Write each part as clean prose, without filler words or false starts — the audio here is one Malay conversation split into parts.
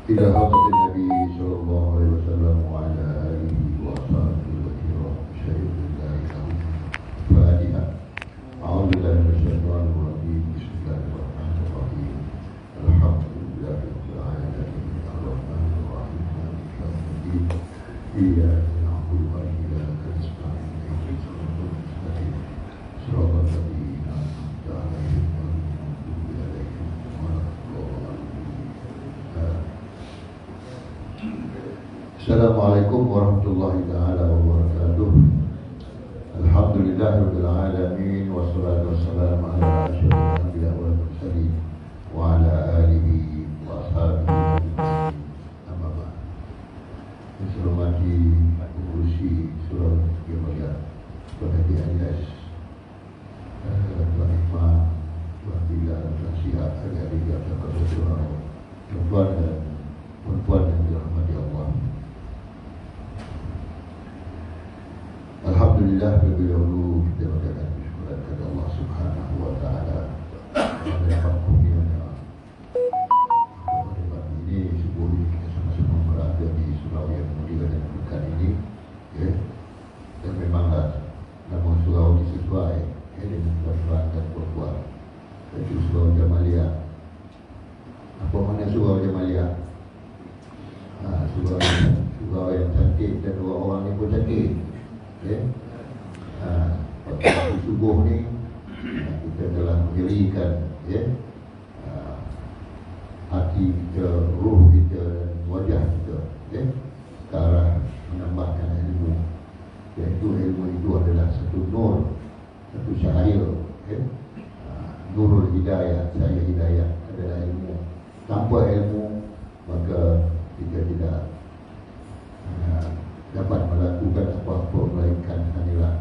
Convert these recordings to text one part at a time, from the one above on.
إلى حضرة النبي صلى الله عليه وسلم وعلى آله وأصحابه وكرام شهيد الله له فاتحة. أعوذ بالله من الشيطان الرجيم. بسم الله الرحمن الرحيم. الحمد لله رب العالمين الرحمن الرحيم مالك يوم الدين إياك نعبد وإياك نستعين اهدنا الصراط المستقيم صراط الذين أنعمت عليهم غير المغضوب عليهم ولا الضالين. Assalamualaikum warahmatullahi taala wabarakatuh. Alhamdulillahirabbil alamin wassalatu wassalamu ala asyrofil anbiya'i wal mursalin wa ala alihi wa ashabihi amma ba'd. Hormati pengurusi surau yang mulia Tuan Haji Alias, Tuan Imam, Tuan Bilal, Tuan Syihab, adik-adik yang terkasih surau, tuan dan perempuan yang dirahmati Allah. Alhamdulillah, lebih dahulu kita berikan syukur kepada Allah Subhanahu wa taala yang dapat kurnianya pada pagi ini subuh ini kita sama-sama berada di surau yang mulia dan berkah ini, ya. Dan memanglah nama surau disesuai dengan tuan-tuan dan puan-puan, iaitu surau Jamaliah. Apa mana surau Jamaliah? Surau yang cantik dan dua orang ni pun cantik. Okay. Pada subuh ni kita telah menjadikan, ya, hati kita, ruh kita, wajah kita, ya, ke arah menambahkan ilmu. Iaitu ilmu itu adalah satu nur, satu cahaya, ya. Nurul hidayah, cahaya hidayah adalah ilmu. Tanpa ilmu maka kita tidak dapat melakukan apa-apa melainkan hanyalah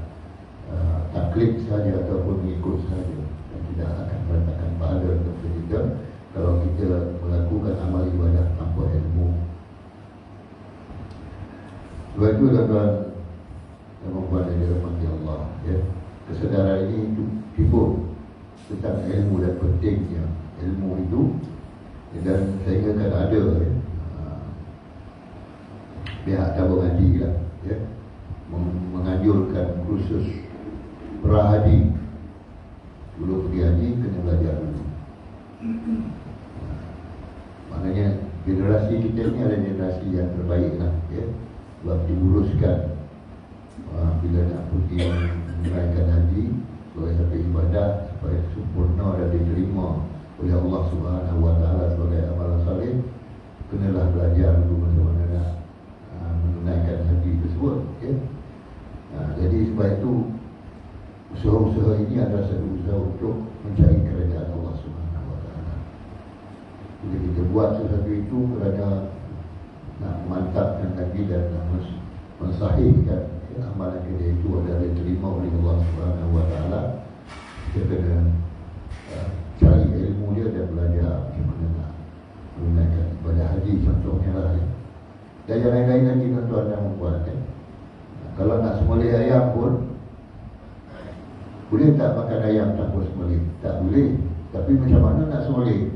taklid saja ataupun mengikut saja, dan tidak akan mendatangkan pahala untuk kita kalau kita melakukan amal ibadah tanpa ilmu. Sebab itu tuan-tuan dan puan yang dirahmati Allah, ya, kesedaran ini timbul tentang ilmu dan pentingnya ilmu itu, dan sehingga kan ada, ya, pihak tabung haji lah, ya, menganjurkan kursus prahaji. Dulu pergi haji kena belajar dulu. Maknanya generasi kita ni adalah generasi yang terbaik lah, ya. Sebab diuruskan bila nak pergi menunaikan haji sebagai satu ibadah supaya sempurna dan diterima oleh Allah Subhanahu wa taala sebagai amalan saleh, kenalah belajar dulu bagaimana nak menunaikan haji tersebut, ya. Jadi sebab itu usaha-usaha ini adalah satu usaha untuk mencari keredaan Allah Subhanahu wa taala. Jadi kita buat sesuatu itu kerana nak memantapkan lagi dan nak mensahihkan, ya, amalan kita itu adalah diterima oleh Allah Subhanahu wa taala. Kita kena cari ilmu dia dan belajar bagaimana nak menunaikan ibadah haji contohnya lah, ya. Dan yang lain-lain lagi tuan-tuan dan puan, ya. Kalau nak sembelih ayam pun boleh tak makan ayam tanpa sembelih? Tak boleh. Tapi macam mana nak sembelih?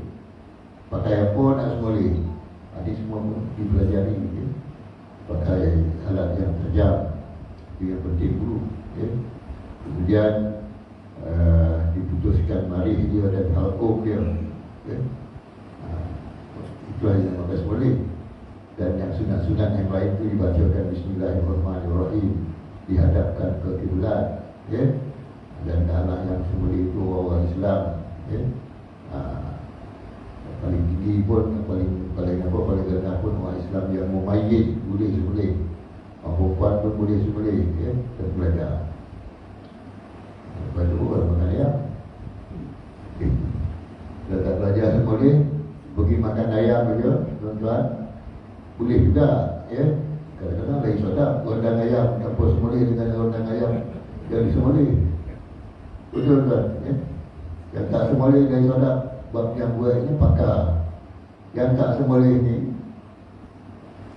Pakai apa nak sembelih? Ini semua dipelajari, ya. Pakai alat yang tajam, itu yang penting dulu, ya. Kemudian diputuskan marih dia dan halqum dia, ya. Itulah yang pakai sembelih. Dan yang sunat-sunat yang lain itu dibacakan Bismillahirrahmanirrahim, dihadapkan ke kiblat, ya. Dan dalam yang sembelih itu orang Islam, ya. Paling tinggi pun, paling rendah pun orang Islam yang mumayyid boleh sembelih. Orang perempuan pun boleh sembelih, ya. Dan belajar. Lepas itu orang makan ayam, kalau tak belajar sembelih, pergi makan ayam saja, tuan-tuan, boleh juga, ya. Kadang-kadang lagi sedap rendang ayam, apa sembelih dengan rendang ayam yang disembelih. Betul kan, ya? Yang tak sembelih lagi sedap, sebab yang buat ini pakar. Yang tak sembelih ni,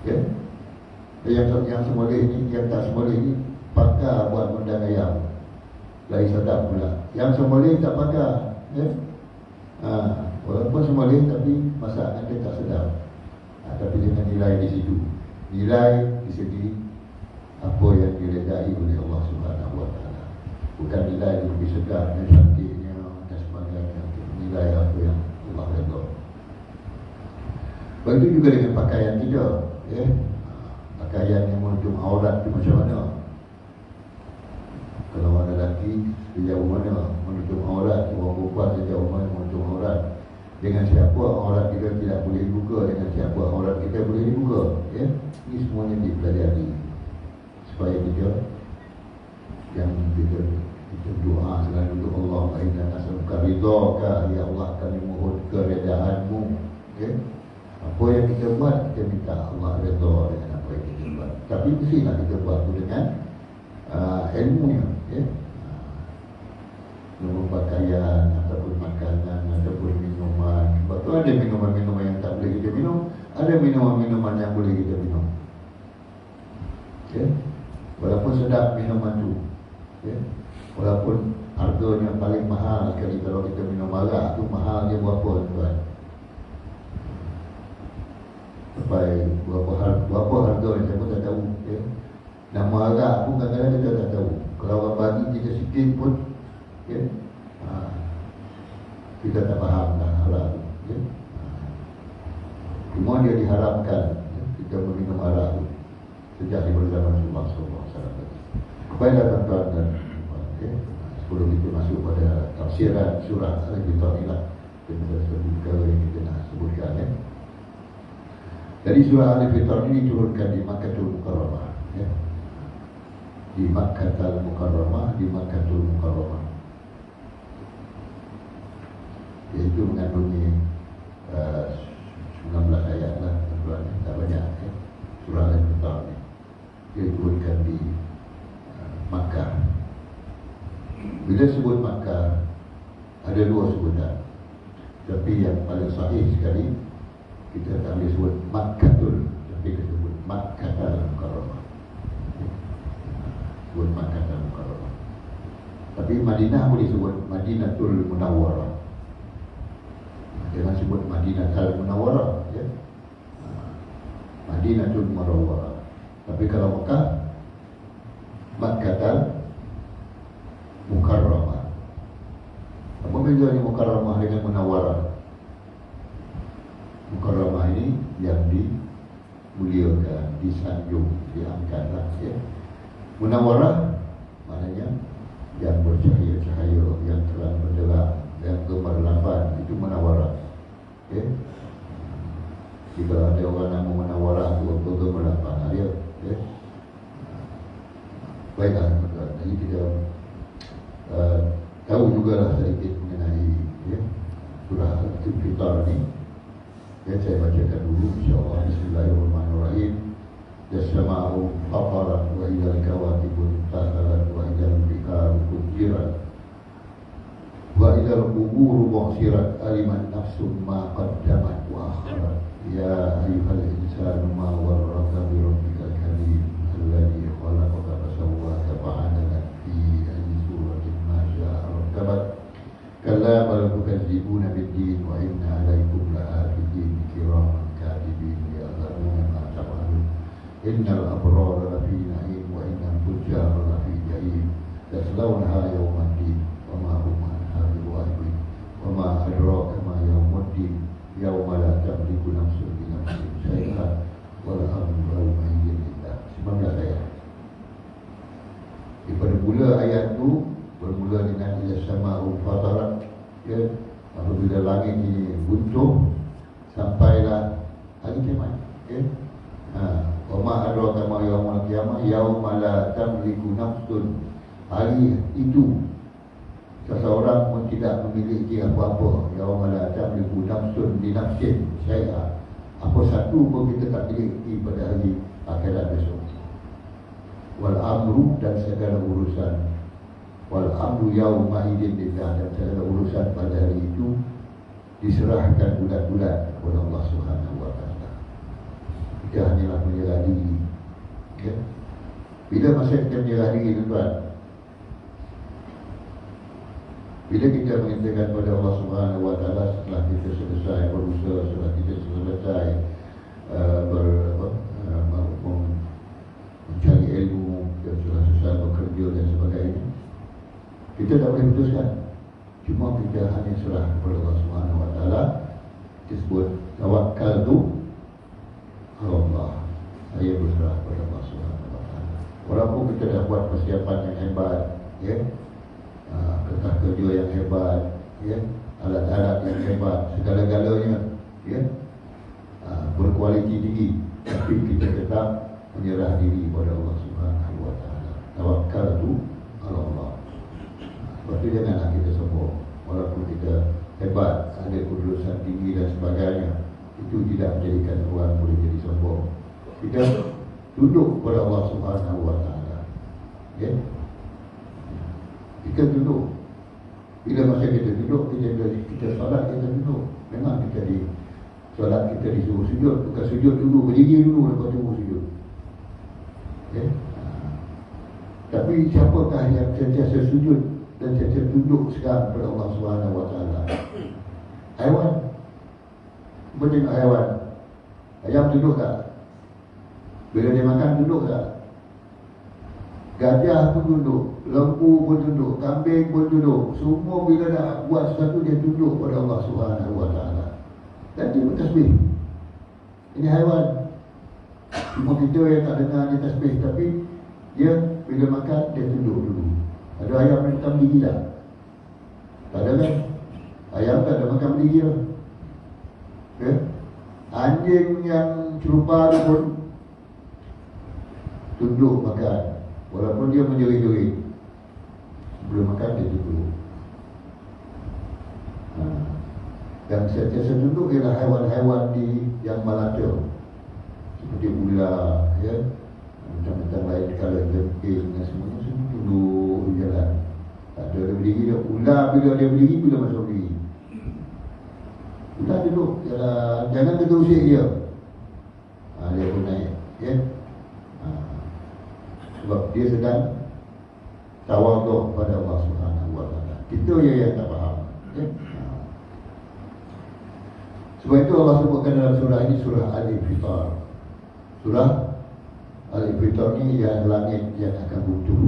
ya, Yang semoleh ni, yang tak semoleh ni pakar buat undang ayam, lagi sedap pula. Yang semoleh tak pakar, ya. Walaupun semoleh tapi masakan dia tak sedap. Tapi dengan nilai di situ, nilai di segi apa yang diredai oleh Allah Subhanahu Wa Taala. Bukan nilai lebih sedap dan cantiknya dan sebagainya. Nilai apa yang Allah redha. Begitu juga dengan pakaian kita, ya. Pakaian yang menutup aurat itu macam mana? Kalau orang lelaki sejauh mana menutup aurat, orang perempuan sejauh mana menutup aurat. Dengan siapa aurat kita tidak boleh dibuka, dengan siapa aurat kita boleh dibuka, ya. Ini semuanya dipelajari supaya kita yang kita doa selalu untuk Allah, inna nas'aluka ridhaka, ya Allah, kami mohon keredaanmu, ya. Apa yang kita buat, kita minta Allah redha dengan apa yang kita buat. Tapi mestilah kita buat itu dengan ilmunya, ya. Pakaian ataupun makanan ataupun minuman. Sebab tu ada minuman-minuman yang tak boleh kita minum, ada minuman-minuman yang boleh kita minum, ya. Walaupun sedap minuman tu, ya. Walaupun harganya paling mahal sekali. Kalau kita minum arak tu mahal dia berapa, tuan? Sampai berapa harga ni saya pun tak tahu, ya. Nama arak pun kadang-kadang kita tak tahu. Kalau orang bagi kita sikit pun, ya, kita tak faham tentang arak, ya. Cuma dia diharamkan, ya, kita meminum arak tu sejak daripada zaman Rasulullah SAW. Baiklah tuan-tuan dan puan, ya. Sebelum kita masuk pada tafsiran surah Al-Fitrah ni lah, kita sebut perkara yang kita nak sebutkan, ya. Jadi surah Al-Fitrah ini diturunkan di Makkatul Mukarramah, ya. Di Makkatul Mukarramah, di Makkatul Mukarramah, iaitu mengandungi 19 ayat lah, tuan-tuan, tak banyak, ya. Surah Al-Fitrah ini dia diturunkan di Makkah. Bila sebut Makkah, ada dua sebutan, tapi yang paling sahih sekali kita tak boleh sebut Makkatul, tapi kita sebut Makkatul Mukarramah, sebut Makkatul Mukarramah. Tapi Madinah boleh sebut Madinatul Munawwarah, jangan sebut Madinatul Munawwarah, ya. Madinatul Munawwarah. Tapi kalau Makkah, Makkatul Mukarramah. Apa bedanya Mukarramah dengan Munawwarah? Mukarramah ini yang dimuliakan, disanjung, diangkatlah, ya. Munawwarah maknanya yang bercahaya-cahaya, yang terang benderang, yang gemerlapan, itu Munawwarah, ya. Jika ada orang nama Munawwarah itu bergemerlapan, dia, ya. Baiklah, jadi kita tahu jugalah sedikit mengenai, ya, surah Al-Fitrah ini. Ya, saya bacakan dulu insyaAllah. Bismillahirrahmanirrahim. Yasma'u faqarat wa idhal kawatibun tasarat wa idhal bikaru kujirat wa idhal kuburu mu'sirat aliman nafsum ma qaddamat wa akharat. Ya ayuhal insanu ma warraka bi rabbikal karim alladhi khalaqaka fasawwaka fa'adalak fi ayyi suratin ma sya'a rakkabat. Kalla bal tukadzibuna bid-din wa inna 'alaikum lahafidhin kiraman katibin ya'lamuna ma taf'alun. Innal abrara lafi na'im wa innal fujjara lafi jahim yaslawnaha yawmaddin wa ma hum anha bigha'ibin wa ma adraka ma yawmuddin yawma la tamliku nafsun li nafsin syai'an wa la amru yawma idzin lillah. 19 ayat. Di pada mula ayat itu bermula dengan Yasma'u fatarat, ya. Apabila langit ini buntung sampailah hari kiamat, ya. Wa ma adraka ma yaumul qiyamah yauma la tamliku nafsun. Hari itu seseorang pun tidak memiliki apa-apa. Yauma la tamliku nafsun li nafsin syai'a. Apa satu pun kita tak miliki pada hari akhirat besok. Wal amru, dan segala urusan, wal amru yauma idzin lillah, dan segala urusan pada hari itu diserahkan bulat-bulat kepada Allah Subhanahu wa taala. Kita hanyalah menyerah diri Bila masa kita menyerah diri, tuan-tuan, bila kita mengatakan kepada Allah Subhanahu Wa Taala setelah kita selesai berusaha, setelah kita selesai mencari ilmu, dan setelah selesai bekerja dan sebagainya, kita tak boleh putuskan. Cuma kita hanya serah kepada Allah Subhanahu Wa Taala. Kita sebut tawakkaltu ala Allah. Saya berserah kepada Allah Subhanahu Wa Taala. Walaupun kita dah buat persiapan yang hebat, ya, kertas kerja yang hebat, ya, alat-alat yang hebat, segala-galanya, ya, berkualiti tinggi, tapi kita tetap menyerah diri kepada Allah Subhanahu Wa Taala. Tawakkaltu ala Allah. Sebab itu janganlah kita sombong. Walaupun kita hebat, ada kelulusan tinggi dan sebagainya, itu tidak menjadikan orang boleh jadi sombong. Kita duduk kepada Allah Subhanahu Wa Taala, ya. Kita duduk. Bila masa kita duduk, kita solat, kita duduk. Memang kita di solat, kita disuruh sujud. Bukan sujud dulu, berdiri dulu, lepas tu sujud, ya. Tapi siapakah yang sentiasa sujud dan sentiasa tunduk sekarang kepada Allah Subhanahu Wa Taala? Haiwan. Cuba tengok haiwan. Ayam duduk tak? Bila dia makan, duduk tak? Gajah pun duduk, lembu pun duduk, kambing pun duduk. Semua bila nak buat sesuatu, dia tunduk kepada Allah Subhanahu Wa Taala. Dan dia bertasbih. Ini haiwan. Cuma kita yang tak dengar dia tasbih, tapi dia bila makan, dia tunduk dulu. Ada ayam yang makan berdiri tak? Tak ada kan? Ayam tak ada makan berdiri lah, ya? Anjing yang celupa pun tunduk makan, walaupun dia menjerit-jerit. Sebelum makan dia tunduk. Yang sentiasa tunduk ialah haiwan-haiwan yang melata, seperti ular, ya, macam-macam lain, kalau jemping dan semuanya, semua tunduk di jalan. Tak ada dia berdiri dia. Ular bila dia berdiri, bila masuk berdiri. Ular duduk, jangan kita usik dia. Dia pun naik, ya. Sebab dia sedang tawaduk pada Allah Subhanahu Wa Taala. Kita yang tak faham, ya. Sebab itu Allah sebutkan dalam surah ini, surah Al-Infitar. Surah Al-Infitar ni yang langit yang akan runtuh.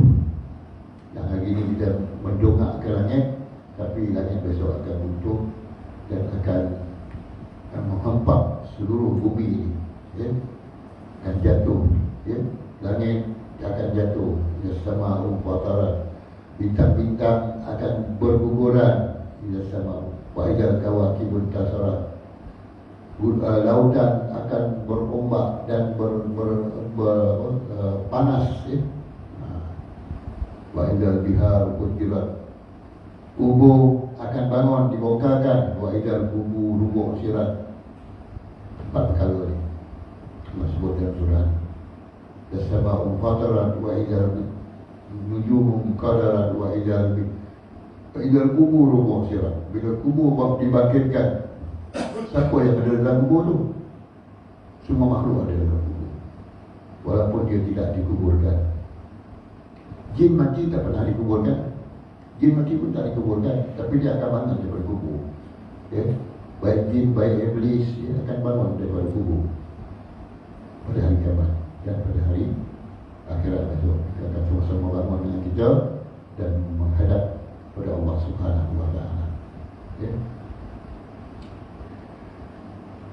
Yang hari ini kita mendongak ke langit, tapi langit besok akan runtuh dan akan menghempap seluruh bumi ini, ya, akan jatuh, ya. Langit akan jatuh, ya, sama umpataran. Bintang-bintang akan berguguran, ya, sama wa'idal kawakibun tasarat. Lautan akan berombak dan panas, ya. Wa'idal bihar kujirat. Kubur akan bangun, dibongkarkan. Wa'idal kubur rubuh sirat. 4 perkara ni Allah sebut dalam surah. As-sama'u fatarat wa'idal nujumu qadarat wa'idal kubur rubuh sirat. Bila kubur dibangkitkan, siapa yang ada dalam kubur tu? Semua makhluk ada dalam kubur, walaupun dia tidak dikuburkan. Jin mati tak pernah dikuburkan. Jin mati pun tak dikuburkan, tapi dia akan bangun daripada kubur, ya. Baik jin, baik iblis, dia akan bangun daripada kubur pada hari kiamat dan pada hari akhirat besok. Kita akan sama-sama bangun dengan kita dan menghadap kepada Allah Subhanahu Wa Taala, ya.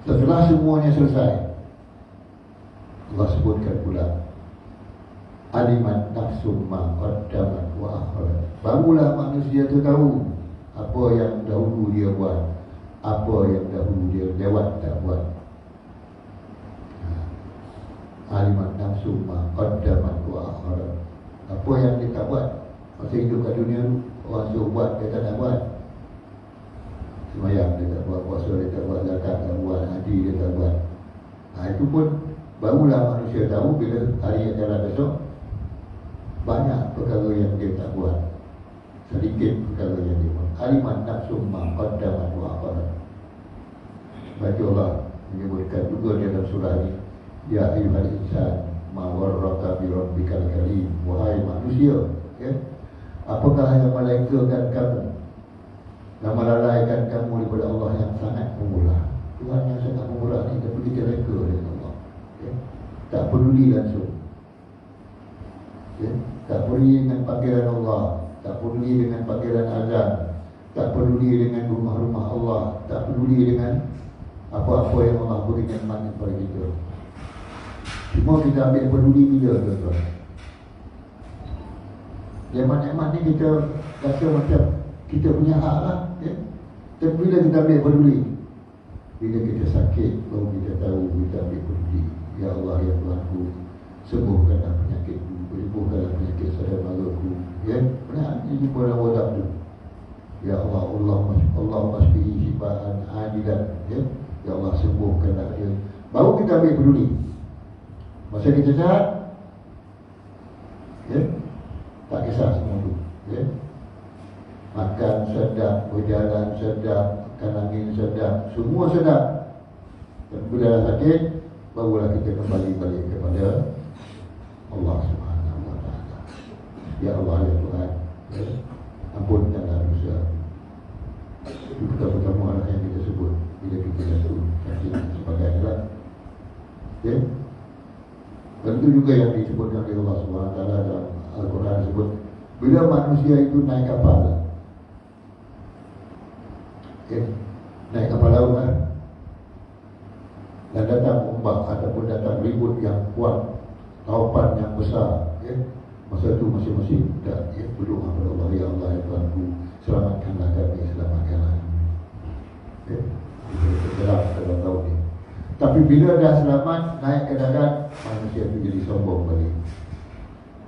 Setelah semuanya selesai, Allah sebutkan pula, alimat nafsum ma qaddamat wa akhirat. Barulah manusia tu tahu apa yang dahulu dia buat, apa yang dahulu dia lewat tak buat. Alimat nafsum ma qaddamat wa akhirat. Apa yang dia tak buat masa hidup kat dunia, orang suruh buat, dia tak nak buat. Semayang dia tak buat, puasa dia tak buat, zakat tak buat, haji dia tak buat. Itu pun barulah manusia tahu bila hari yang akan besok banyak perkara yang dia tak buat, sedikit perkara yang dia buat. Aliman nafsum ma qaddamat wa akhirat. Baca Allah menyebutkan juga dalam surah ini, ya ayyuhal insan ma warraka bi rabbikal karim. Wahai manusia, ya, apakah yang melengkakan kamu dan melalaikan kamu daripada Allah yang sangat pemurah? Tuhan yang sangat pemurah ni tak begitu reka dengan Allah, ya. Tak peduli langsung, ya. Tak peduli dengan panggilan Allah, tak peduli dengan panggilan azan, tak peduli dengan rumah-rumah Allah, tak peduli dengan apa-apa yang Allah beri nikmat kepada kita. Cuma kita ambil peduli bila, tuan-tuan. Nikmat-nikmat ni kita rasa macam kita punya hak lah, ya? Tapi bila kita ambil peduli, bila kita sakit, baru kita tahu kita ambil peduli. Ya Allah, ya Tuhanku, sembuhkanlah penyakitku, sembuhkanlah penyakit saudara maraku, ya? Benar, ini jumpa dalam wadab tu. Ya Allah, Allah masbihi sifaan adilan, ya? Ya Allah, sembuhkanlah dia. Baru kita ambil peduli. Masa kita sihat, ya, tak kisah semua tu, ya. Makan sedap, berjalan sedap, makan angin sedap, semua sedap. Dan bila dah sakit, barulah kita kembali balik kepada Allah Subhanahu Wa Taala. Ya Allah, ya Tuhan, ya, ampunkanlah dosa. Itu pertama-tama yang kita sebut bila kita jatuh sakit dan sebagainya, ya. Dan itu juga yang disebutkan oleh Allah SWT dalam Al-Quran disebut, bila manusia itu naik kapal, okay, naik kapal laut lah, dan datang ombak ataupun datang ribut yang kuat, taupan yang besar, okay, masa itu masing-masing tak, ya, berdoa kepada Allah, ya Allah, ya Tuhanku, selamatkanlah kami, selamatkanlah kami, okay. Tergelap dalam laut ni. Tapi bila dah selamat, naik ke darat, manusia itu jadi sombong balik.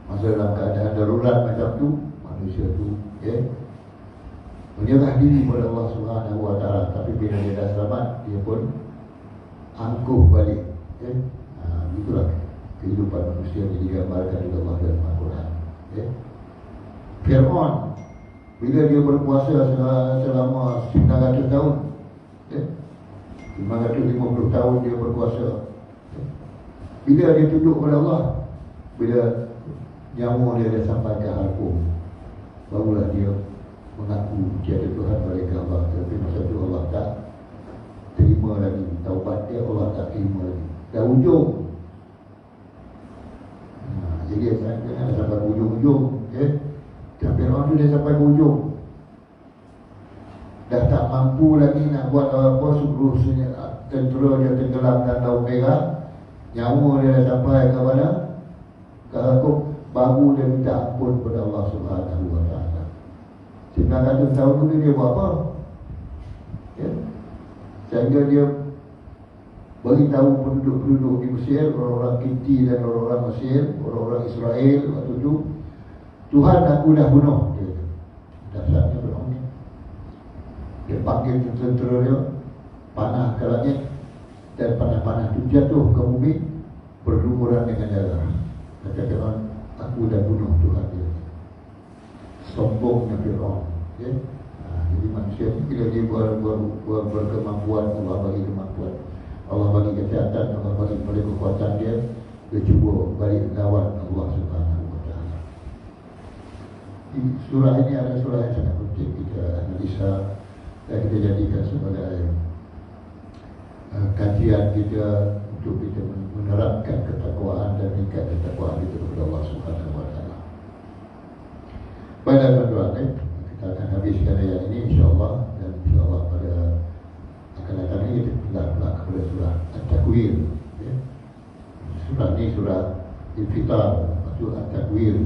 Masa dalam keadaan darurat macam tu, manusia tu, ya, menyerah diri kepada Allah Subhanahu Wa Taala. Tapi bila dia dah selamat, dia pun angkuh balik, ya. Itulah kehidupan manusia yang digambarkan oleh Allah dalam Al-Quran, ya. Fir'aun, bila dia berpuasa selama 900 tahun, ya, 550 tahun dia berkuasa. Bila dia tunduk kepada Allah, bila nyawa dia dah sampai ke halqum, barulah dia mengaku tiada Tuhan melainkan Allah. Tapi masa itu Allah tak terima lagi taubat dia, Allah tak terima lagi. Dah ujung. Jadi jangan sampai ke ujung-ujung, ya. Tapi orang tu dia sampai ke ujung, dah tak mampu lagi nak buat apa-apa, seluruh tentera dia tenggelam dalam Laut Merah, nyawa dia dah sampai ke mana? Ke halqum, baru dia minta ampun kepada Allah Subhanahu Wa Taala. 900 tahun dulu dia buat apa? Ya? Sehingga dia beritahu penduduk-penduduk di Mesir, orang-orang Kipti dan orang-orang Mesir, orang-orang Israel waktu itu, Tuhan aku dah bunuh dia. Dasarnya berapa ni? Dia panggil tentera dia, panah ke langit, dan panah-panah itu jatuh ke bumi berlumuran dengan darah. Kata Fir'aun, aku dah bunuh Tuhan dia. Sombongnya Fir'aun, ya? Jadi manusia ni bila dia berkemampuan, Allah bagi kemampuan, Allah bagi kesihatan, Allah bagi pada kekuatan dia cuba balik lawan Allah Subhanahu Wa Taala. Surah ini adalah surah yang sangat penting kita analisa dan kita jadikan sebagai kajian kita untuk kita menerapkan ketakwaan dan meningkat ketakwaan kita kepada Allah Subhanahu Wa Taala. Baiklah tuan-tuan, kita akan habiskan ayat ini insya-Allah, dan insya-Allah pada akan datang ini kita pindah pula kepada surah At-Takwir, ya. Surah ini surah Al-Fitar, maksud At-Takwir.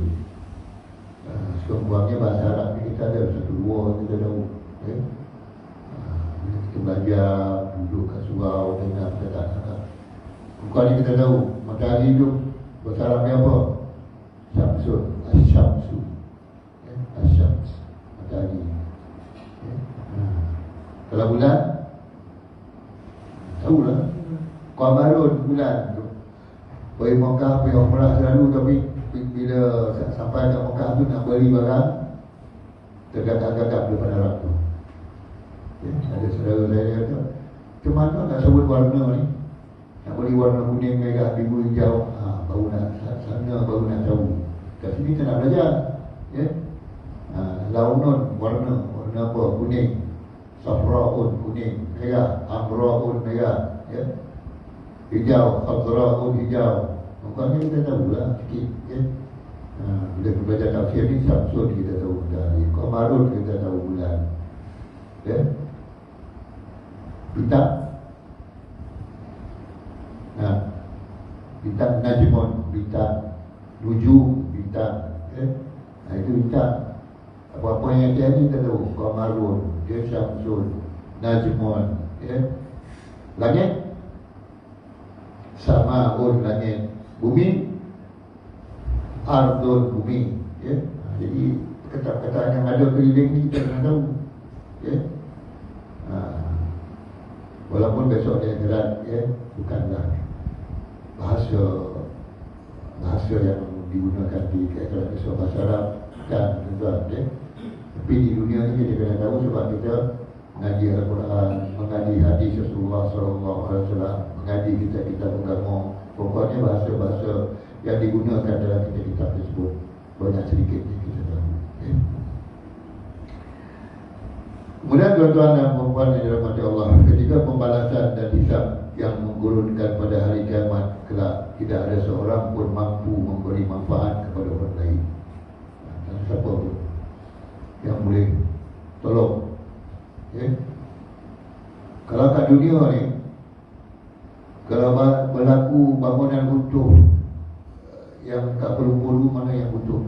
Sekurang-kurangnya bahasa Arab ni kita ada satu dua kita tahu, ya. Kita belajar, duduk kat surau, dengar perkataan. Bukan ni kita tahu matahari tu bahasa Arab ni apa? Syamsun, Asyamsu, ya? Asyams, matahari, ya? Kalau bulan, tahulah, Qamarun, bulan tu. Pergi Mekah, pergi Umrah selalu, tapi bila sampai kat Mekah tu nak beli barang, tergagap-gagap depan Arab tu. Ya, ada saudara saya kata, macam mana nak sebut warna ni? Nak beli warna kuning, merah, biru, hijau, baru nak sana, baru nak tahu. Kat sini kita nak belajar, ya. Launun, warna apa? Kuning. Safraun, kuning. Merah, amraun, merah, ya. Hijau, khadraun, hijau. Maknanya kita tahulah sikit, ya. Bila kita belajar tafsir ni, Samsun kita tahu matahari, Qamarun kita tahu bulan, ya. Bintang, bintang Najmun, bintang Nujum, bintang, ya. Itu bintang. Apa-apa yang jadi kita tahu. Qamarun, dia Samsun, Najmun, ya. Langit, Samaun, langit. Bumi, Ardun, bumi, ya. Jadi kata-kata yang ada keliling ni kita kena tahu, ya. Walaupun besok dia gerak, ya, bukanlah bahasa yang digunakan di akhirat besok, bahasa Arab dan tuan, ya. Tapi di dunia ni kita kena tahu sebab kita mengaji Al-Quran, mengaji hadis Rasulullah SAW, mengaji kitab-kitab agama. Pokoknya bahasa-bahasa yang digunakan dalam kitab-kitab tersebut banyak sedikit yang kita tahu, ya. Kemudian tuan-tuan dan puan-puan yang dirahmati Allah, ketika pembalasan dan hisab yang menggurunkan pada hari kiamat kelak, tidak ada seorang pun mampu memberi manfaat kepada orang lain. Siapa pun yang boleh tolong, ya. Kalau kat dunia ni, kalau berlaku bangunan runtuh yang tak perlu mana yang runtuh?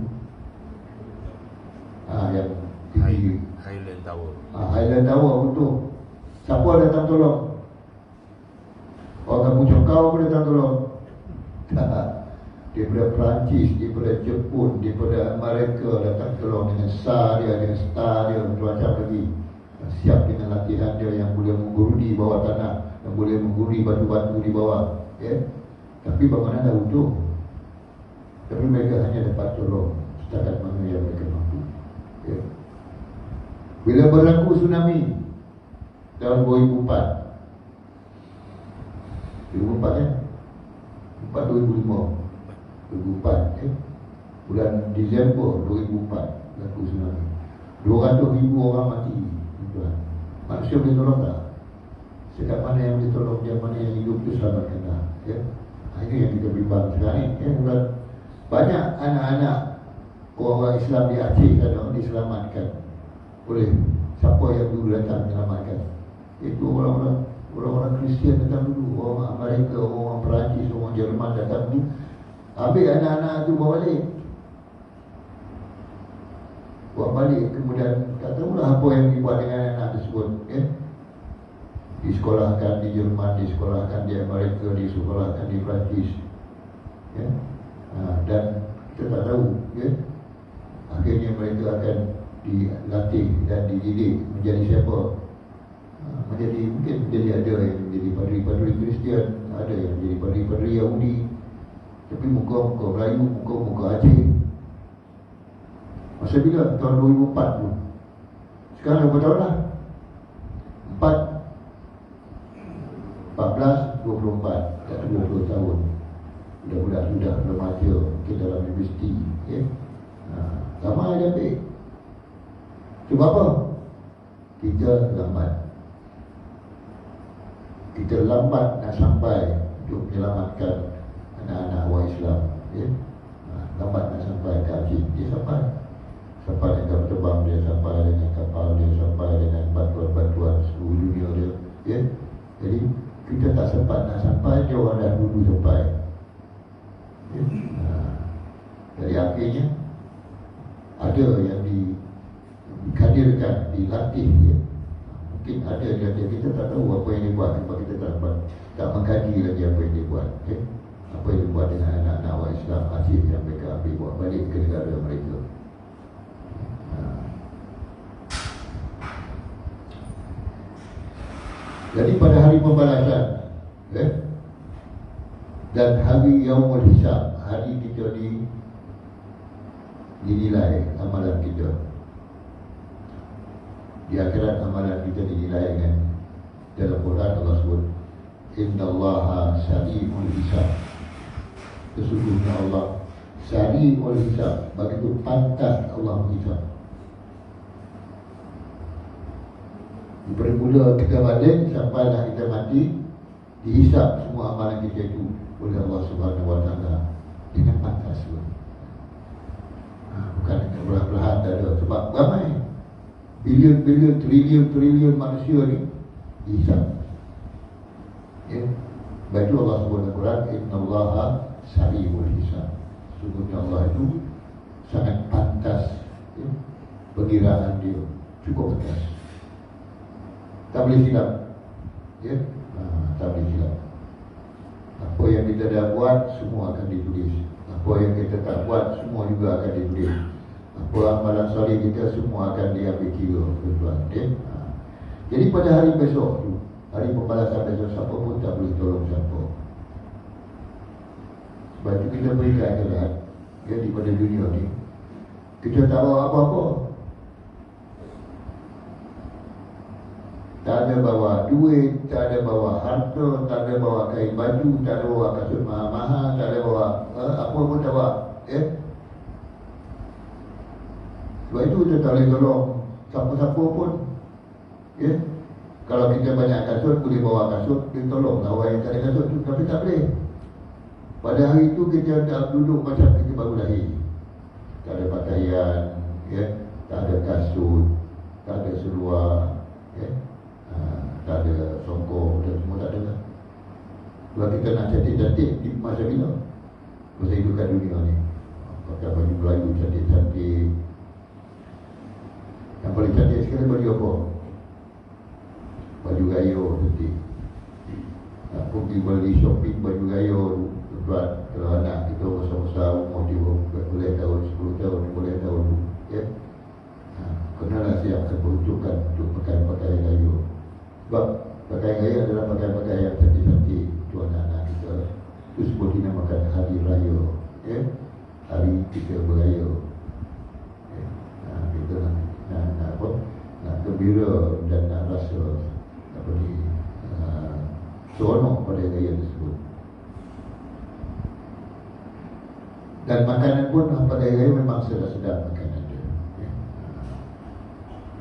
Yang tinggi, Highland Tower. Highland Tower runtuh. Siapa datang tolong? Orang kampung Cokau pun datang tolong. Daripada Perancis, daripada Jepun, daripada Amerika datang tolong dengan SAR dia, dengan STAR dia, macam-macam lagi. Siap dengan latihan dia yang boleh mengguruni bawah tanah, yang boleh mengguruni batu-batu di bawah, ya. Tapi bangunan dah runtuh, tapi mereka hanya dapat tolong setakat mana yang mereka mampu, ya. Bila berlaku tsunami tahun 2004, 2004, ya, 2004, ya. Bulan Disember 2004 berlaku tsunami. 200,000 orang mati, tuan. Manusia boleh tolong tak? Sejak mana yang boleh tolong, yang mana yang hidup itu selamatkan dah, ya. Ini yang kita bimbang sekarang ni, ya. Banyak anak-anak orang Islam di Aceh kan diselamatkan oleh siapa yang dulu datang menyelamatkan. Itu orang-orang Kristian datang dulu, orang Amerika, orang Perancis, orang Jerman datang dulu, ambil anak-anak itu bawa balik, kemudian tak tahulah apa yang dibuat dengan anak tersebut, ya. Disekolahkan di Jerman, disekolahkan di Amerika, disekolahkan di Perancis, ya. Dan kita tak tahu, ya, akhirnya mereka akan dilatih dan dididik menjadi siapa? Mungkin ada yang menjadi padri-padri Kristian, ada yang menjadi padri-padri Yahudi, tapi muka-muka Melayu, muka-muka Aceh. Masa bila? Tahun 2004 tu. Sekarang berapa tahun dah? 14, 24, tak 20 tahun. Budak-budak sudah remaja, mungkin dalam universiti, ya. Lama dia ambil. Sebab apa? Kita lambat. Kita lambat nak sampai untuk menyelamatkan anak-anak orang Islam, ya. Lambat nak sampai ke Aceh. Dia sampai dengan kapal terbang dia, sampai dengan kapal dia, sampai dengan bantuan-bantuan seluruh dunia dia, ya. Jadi kita tak sempat nak sampai, dia orang dah dulu sampai, ya. Jadi akhirnya ada yang dikadirkan, dilatih, ya. Mungkin ada yang kita tak tahu apa yang dia buat, sebab kita tak mengkaji lagi apa yang dia buat, ya. Apa yang dia buat dengan anak-anak orang Islam Aceh yang mereka ambil buat balik ke negara mereka. Jadi pada hari pembalasan, ya, dan hari Yaumul Hisab, hari kita dinilai amalan kita. Di akhirat amalan kita dinilai dengan, dalam Quran Allah sebut Innallaha sari'ul hisab. Sesungguhnya Allah sari'ul hisab, begitu pantas Allah menghisab. Bermula kita balik sampailah kita mati, dihisab semua amalan kita itu oleh Allah Subhanahu Wa Taala dengan pantas. Bukan dengan perlahan-lahan tak ada. Sebab ramai bilion-bilion, trilion-trilion manusia ni dihisab. Ya. Baca Allah sebut dalam Quran, Innallaha sari'ul hisab. Sungguhnya Allah itu sangat pantas, ya, perkiraan dia cukup pantas. Tak boleh silap, ya, tak boleh silap. Apa yang kita dah buat semua akan ditulis. Apa yang kita tak buat semua juga akan ditulis. Apa amalan soleh kita semua akan diambil kira, tuan-tuan. Ya? Jadi pada hari besok tu, hari pembalasan besok, siapa pun tak boleh tolong siapa. Sebab itu kita berikan jalan, ya, di pada dunia ni kita tak bawa apa-apa. Tak ada bawa duit, tak ada bawa harta, tak ada bawa kain baju, tak ada bawa kasut mahal-mahal, tak ada bawa apa pun tak bawa, ya. Sebab itu kita tak boleh tolong siapa-siapa pun, ya. Kalau kita banyak kasut, boleh bawa kasut, kita tolong orang yang tak ada kasut tu, tapi tak boleh. Pada hari itu kita dah duduk macam kita baru lahir. Tak ada pakaian, ya, tak ada kasut, tak ada seluar, ya. Tak ada songkok dan semua tak ada lah. Sebab kita nak cantik-cantik di masa bila? Masa hidup kat dunia ni, pakai baju Melayu cantik-cantik. Yang paling cantik sekali baju apa? Baju gayo cantik. Nak pergi beli shopping baju gayo tuan, kalau anak kita besar-besar umur dia boleh tahun 10 tahun, boleh tahun, ya. Kenalah siapkan peruntukan untuk pakaian-pakaian gayo. Sebab pakaian gaya adalah pakaian-pakaian yang cantik-cantik untuk anak-anak kita. Itu sebut dinamakan hari raya, ya? Hari kita beraya, ya? Kita nak apa? Nak gembira dan nak rasa apa ni, seronok pada gaya tersebut. Dan makanan pun pada gaya memang sedap-sedap makanan dia, ya?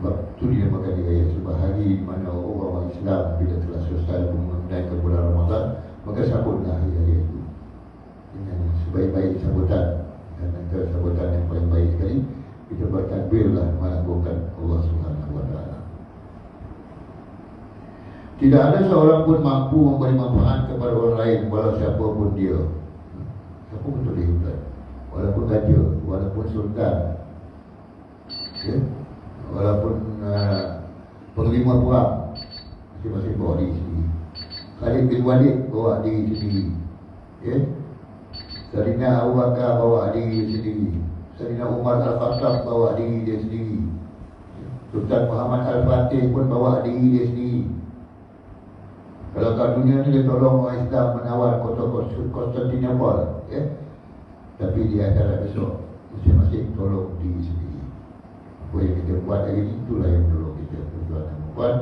Sebab itu dinamakan gaya. Sebab hari di mana orang Islam bila telah selesai menunaikan bulan Ramadan, maka sambutlah hari raya itu dengan sebaik-baik sambutan. Dan antara sambutan yang paling baik sekali, kita bertakbirlah melambungkan Allah Subhanahu Wa Taala. Tidak ada seorang pun mampu memberi manfaat kepada orang lain, walau siapa pun dia. Siapa pun boleh hutan, walaupun raja, walaupun sultan, ya? Walaupun penglima perang, masing-masing bawa diri sendiri. Khalid bin Walid bawa diri sendiri, ya. Sayyidina Abu Bakar bawa diri sendiri. Sayyidina Umar Al-Khattab bawa diri dia sendiri. Sultan Muhammad Al-Fatih pun bawa diri dia sendiri. Kalau kat dunia ni dia tolong orang Islam menawar kota Konstantinopel, ya. Tapi di acara besok masing-masing tolong diri sendiri. Apa yang kita buat hari ini, itulah yang tolong kita, tuan-tuan dan puan.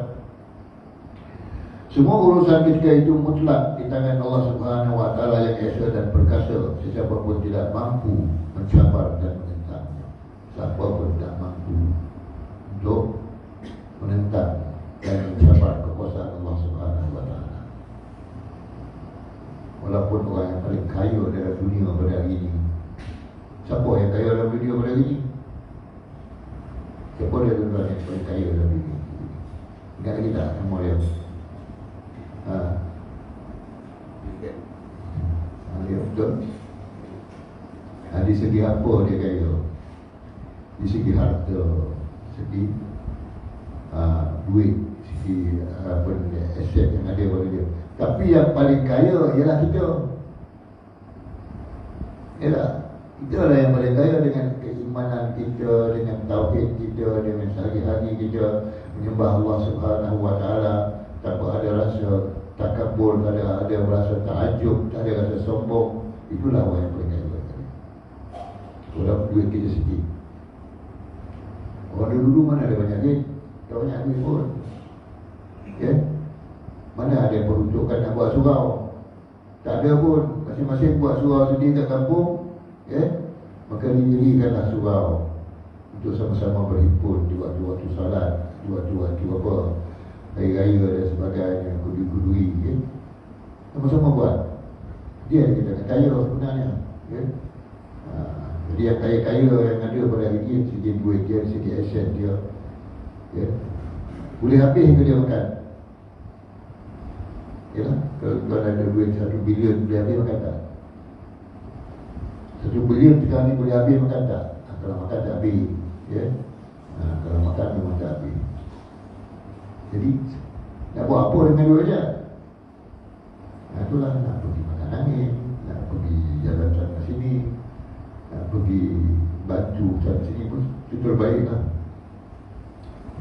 Semua urusan kita itu mutlak di tangan Allah Subhanahu Wa Taala yang esa dan perkasa. Sesiapa pun tidak mampu mencabar dan menentangnya. Siapa pun tidak mampu untuk menentang dan mencabar kekuasaan Allah Subhanahu Wa Taala. Walaupun orang yang paling kaya dalam dunia pada hari ini, siapa yang kaya dalam dunia pada hari ini? Siapa dia tuan-tuan yang paling kaya dalam dunia? Ingat lagi tak nama dia? Dia betul. Di segi apa dia kaya? Di segi harta, segi duit, segi apa ni, aset yang ada pada dia. Tapi yang paling kaya ialah kita. Ialah kita lah yang paling kaya dengan keimanan kita, dengan tauhid kita, dengan sehari-hari kita menyembah Allah Subhanahu Wa Taala tanpa ada rasa takabur, tak ada rasa takjub, tak ada rasa sombong. Itulah orang yang paling kaya. Kalau duit kita sikit, orang dulu mana ada banyak duit, tak banyak duit pun, ya. Mana ada yang peruntukkan nak buat surau? Tak ada pun. Masing-masing buat surau sendiri kat kampung, maka didirikanlah surau untuk sama-sama berhimpun di waktu-waktu salat, di waktu-waktu apa, hari raya dan sebagainya, kudui-kudui, sama-sama buat. Dia yang kita kaya sebenarnya, jadi yang kaya-kaya yang ada pada hari ini, segi duit dia, segi aset dia, boleh habis ke dia makan? Kalau ada duit 1 bilion, boleh habis makan tak? 1 bilion sekarang ni boleh habis makan tak? Kalau makan tak habis, kalau makan memang tak habis. Jadi nak buat apa dengan duit saja? Itulah, nak pergi makan angin, nak pergi jalan sana sini, nak pergi bantu sana sini pun itu terbaik lah.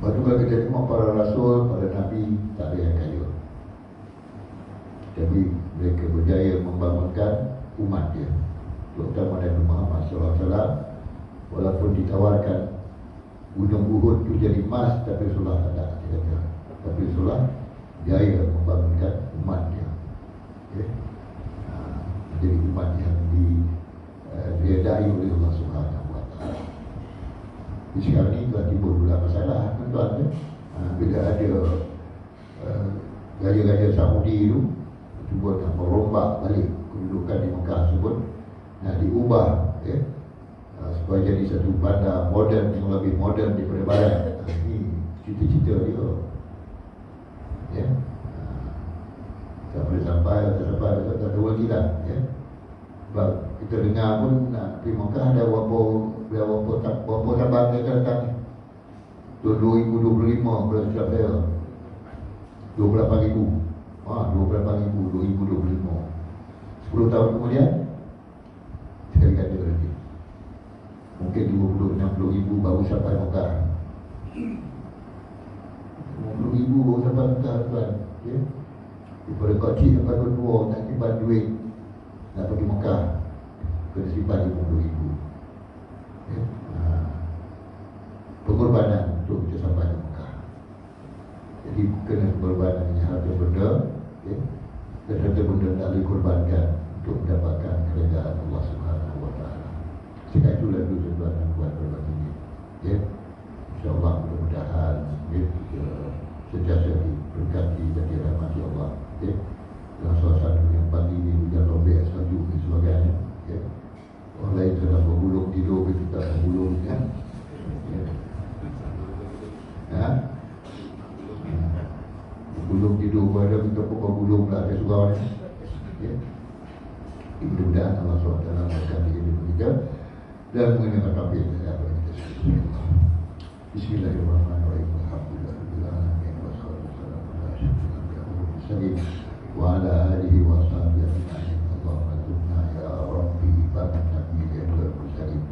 Lepas tu kalau kita tengok para rasul, para nabi, tak ada yang kaya, tapi mereka berjaya membangunkan umat dia, terutama Nabi Muhammad SAW. Walaupun ditawarkan gunung Uhud tu jadi emas, tapi Rasulullah tak ada, tapi Rasulullah jaya membangunkan umat dia, jadi umat yang diredai oleh Allah Subhanahu Wa Taala. Sekarang ni telah timbul pula masalah, tuan-tuan, bila ada raja-raja Saudi tu cuba nak merombak balik kedudukan di Mekah tersebut, nak diubah, supaya jadi satu bandar moden yang lebih moden daripada barat. Ini cita-cita dia, tak boleh sampai, tak ada lagi lah, sebab kita dengar pun nak pergi Mekah ada berapa tambang mereka datang ni. 2025 bulan Syawal, 28,000. 28,000, 2025. 10 tahun kemudian sekali kata lagi, mungkin 50-60,000 baru sampai Mekah. 50,000 baru sampai Mekah, tuan. Daripada kecil sampai kedua nak simpan duit, nak pergi Mekah, kena simpan 50,000. Pengorbanan untuk kita sampai ke Mekah. Jadi kena pengorbanan yang harta benda, dan harta benda tak boleh korbankan untuk mendapatkan keredaan Allah Subhanahu Wa Taala. Sebab itulah dulu tuan dan puan berbagi ini. InsyaAllah mudah-mudahan sentiasa diberkati dan dirahmati Allah. Dalam suasana yang pagi ini hujan robek, salju dan sebagainya. Orang lain sedang bergulung tidur, kita bergulung, gulung tidur pun ada, kita pun gulung lah ada surau ni. Mudah-mudahan Allah SWT akan dihidup kita dan mengenai tauhid dan apa yang kita sebut. Bismillahirrahmanirrahim. Alhamdulillahirrahmanirrahim. Wassalamualaikum warahmatullahi wabarakatuh. Wa ala alihi wa sahbihi ajma'in. Allahumma tubna ya Rabbi ba'da nabiyyi wal mursalin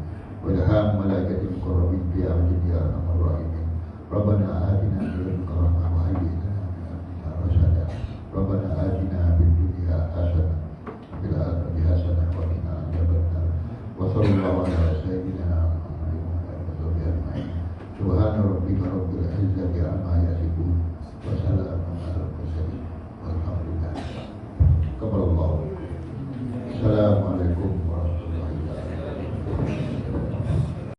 wa ilham malaikatil muqarrabin bi amrin ya arhamar rahimin. Rabbana atina min ladunka rahmah wa hayyi lana min amrina rashada. Rabbana atina fid dunya hasanah wa fil akhirati hasanah wa qina adzabannar. Wa sallallahu ala sayyidina Muhammadin wa ala alihi wa sahbihi ajma'in. Subhana rabbika rabbil izzati amma yasifun wa salamun